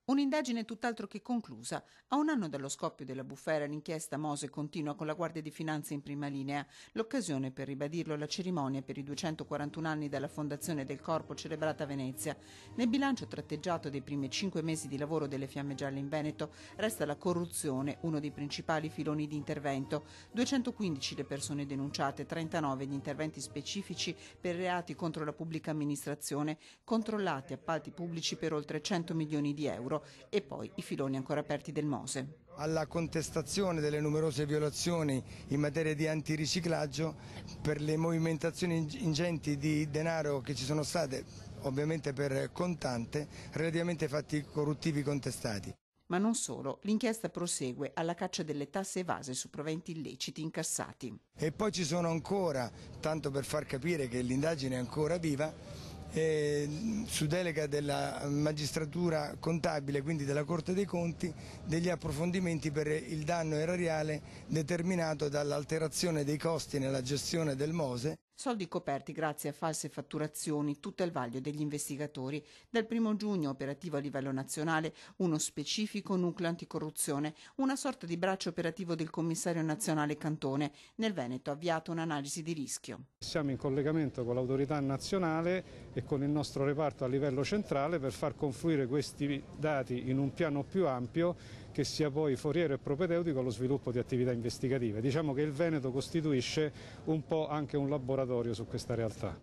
Un'indagine tutt'altro che conclusa. A un anno dallo scoppio della bufera, l'inchiesta Mose continua con la Guardia di Finanza in prima linea. L'occasione per ribadirlo è la cerimonia per i 241 anni dalla fondazione del Corpo celebrata a Venezia. Nel bilancio tratteggiato dei primi 5 mesi di lavoro delle Fiamme Gialle in Veneto resta la corruzione, uno dei principali filoni di intervento. 215 le persone denunciate, 39 gli interventi specifici per reati contro la pubblica amministrazione, controllati appalti pubblici per oltre 100 milioni di euro. E poi i filoni ancora aperti del Mose. Alla contestazione delle numerose violazioni in materia di antiriciclaggio per le movimentazioni ingenti di denaro che ci sono state, ovviamente per contante, relativamente ai fatti corruttivi contestati. Ma non solo, l'inchiesta prosegue alla caccia delle tasse evase su proventi illeciti incassati. E poi ci sono ancora, tanto per far capire che l'indagine è ancora viva, su delega della magistratura contabile, quindi della Corte dei Conti, degli approfondimenti per il danno erariale determinato dall'alterazione dei costi nella gestione del Mose. Soldi coperti grazie a false fatturazioni, tutto il vaglio degli investigatori. Dal 1 giugno operativo a livello nazionale uno specifico nucleo anticorruzione, una sorta di braccio operativo del commissario nazionale Cantone. Nel Veneto ha avviato un'analisi di rischio. Siamo in collegamento con l'autorità nazionale e con il nostro reparto a livello centrale per far confluire questi dati in un piano più ampio che sia poi foriero e propedeutico allo sviluppo di attività investigative. Diciamo che il Veneto costituisce un po' anche un laboratorio su questa realtà.